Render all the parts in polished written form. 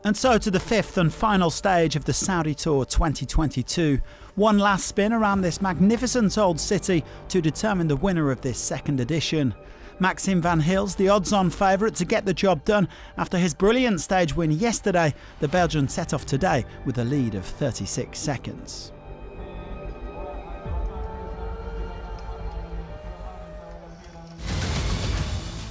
And so to the fifth and final stage of the Saudi Tour 2022. One last spin around this magnificent old city to determine the winner of this second edition. Maxim Van Gils, the odds-on favourite to get the job done after his brilliant stage win yesterday. The Belgian set off today with a lead of 36 seconds.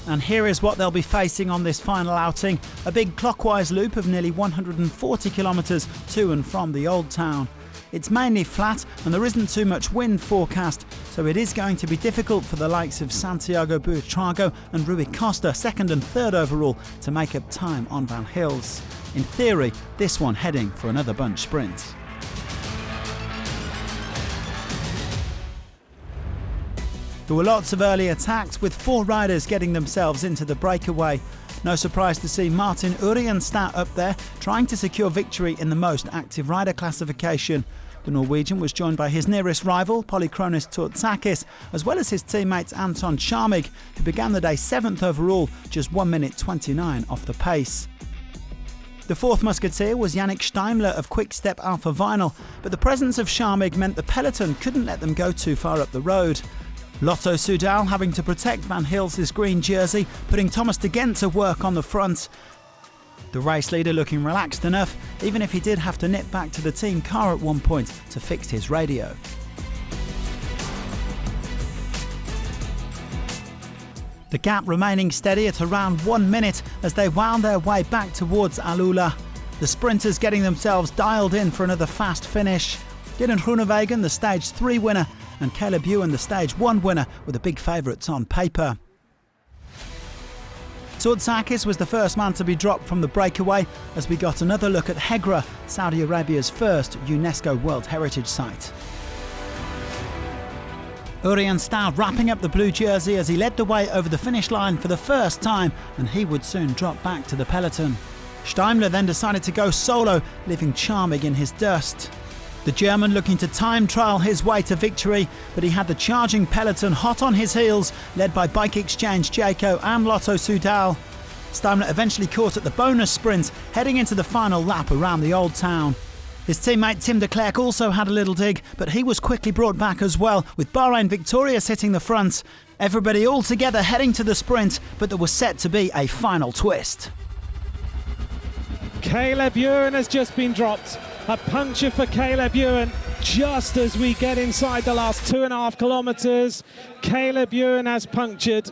And here is what they'll be facing on this final outing. A big clockwise loop of nearly 140 kilometres to and from the Old Town. It's mainly flat and there isn't too much wind forecast, so it is going to be difficult for the likes of Santiago Buitrago and Rui Costa, second and third overall, to make up time on Van Gils. In theory, this one heading for another bunch sprint. There were lots of early attacks, with 4 riders getting themselves into the breakaway. No surprise to see Martin Urienstad up there, trying to secure victory in the most active rider classification. The Norwegian was joined by his nearest rival, Polychronis Tootsakis, as well as his teammate Anton Charmig, who began the day 7th overall, just 1 minute 29 off the pace. The fourth musketeer was Yannick Steimler of Quick-Step Alpha Vinyl, but the presence of Charmig meant the peloton couldn't let them go too far up the road. Lotto Soudal having to protect Van Gils' green jersey, putting Thomas de Gent to work on the front. The race leader looking relaxed enough, even if he did have to nip back to the team car at one point to fix his radio. The gap remaining steady at around 1 minute as they wound their way back towards Al Ula. The sprinters getting themselves dialed in for another fast finish. Dylan Groenewegen, the Stage 3 winner, and Caleb Ewan, the Stage 1 winner, were the big favourites on paper. Tootsakis was the first man to be dropped from the breakaway as we got another look at Hegra, Saudi Arabia's first UNESCO World Heritage Site. Urienstad wrapping up the blue jersey as he led the way over the finish line for the first time, and he would soon drop back to the peloton. Steimler then decided to go solo, leaving Charmig in his dust. The German looking to time trial his way to victory, but he had the charging peloton hot on his heels, led by Bike Exchange Jayco and Lotto Soudal. Steimler eventually caught at the bonus sprint, heading into the final lap around the Old Town. His teammate Tim de Klerk also had a little dig, but he was quickly brought back as well, with Bahrain Victorious hitting the front. Everybody all together heading to the sprint, but there was set to be a final twist. Caleb Ewan has just been dropped. A puncture for Caleb Ewan just as we get inside the last 2.5 kilometres. Caleb Ewan has punctured.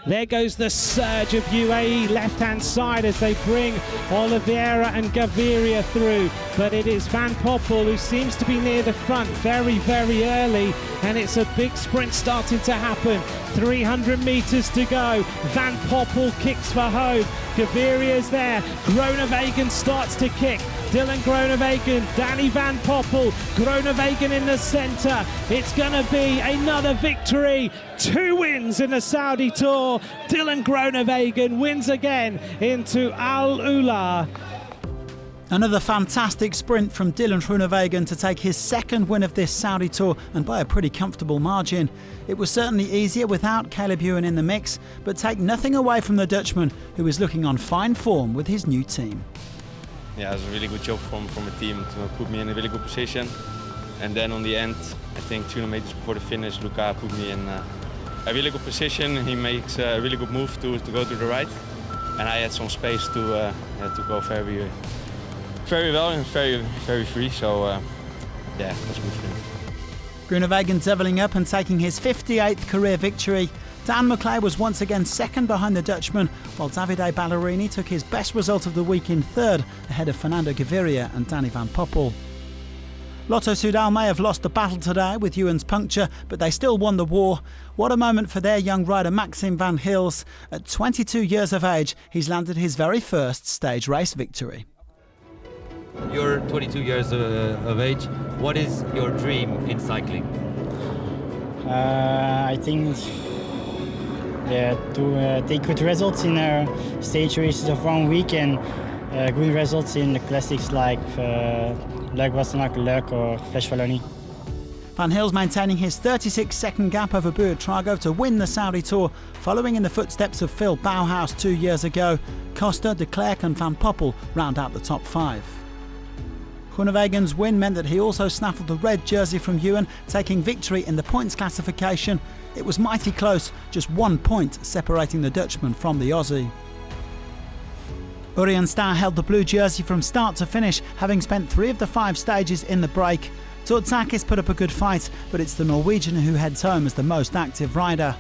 There goes the surge of UAE left-hand side as they bring Oliveira and Gaviria through. But it is Van Poppel who seems to be near the front very, very early. And it's a big sprint starting to happen. 300 metres to go. Van Poppel kicks for home. Gaviria's there. Groenewegen starts to kick. Dylan Groenewegen, Danny Van Poppel, Groenewegen in the centre. It's going to be another victory. 2 wins in the Saudi Tour. Dylan Groenewegen wins again into Al Ula. Another fantastic sprint from Dylan Groenewegen to take his second win of this Saudi Tour, and by a pretty comfortable margin. It was certainly easier without Caleb Ewan in the mix, but take nothing away from the Dutchman, who is looking on fine form with his new team. Yeah, it was a really good job from the team to put me in a really good position. And then on the end, I think 200 meters before the finish, Luca put me in a really good position. He makes a really good move to go to the right. And I had some space to go very well and very free. So yeah, it was good for me. Groenewegen doubling up and taking his 58th career victory. Dan McClay was once again second behind the Dutchman, while Davide Ballerini took his best result of the week in third, ahead of Fernando Gaviria and Danny Van Poppel. Lotto Soudal may have lost the battle today with Ewan's puncture, but they still won the war. What a moment for their young rider Maxim Van Gils. At 22 years of age, he's landed his very first stage race victory. You're 22 years of age. What is your dream in cycling? I think to take good results in stage races of 1 week and good results in the classics like Luik Bastenaken, Luik or Flèche Wallonie. Van Gils maintaining his 36-second gap over Buitrago to win the Saudi Tour, following in the footsteps of Phil Bauhaus 2 years ago. Costa, de Klerk and Van Poppel round out the top 5. Groenewegen's win meant that he also snaffled the red jersey from Ewan, taking victory in the points classification. It was mighty close, just 1 point separating the Dutchman from the Aussie. Urian Staar held the blue jersey from start to finish, having spent 3 of the 5 stages in the break. Tortzakis put up a good fight, but it's the Norwegian who heads home as the most active rider.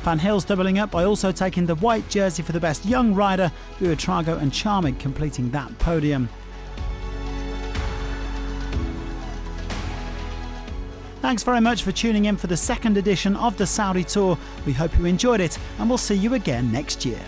Van Gils doubling up by also taking the white jersey for the best young rider, Buitrago and Charmig completing that podium. Thanks very much for tuning in for the second edition of the Saudi Tour. We hope you enjoyed it, and we'll see you again next year.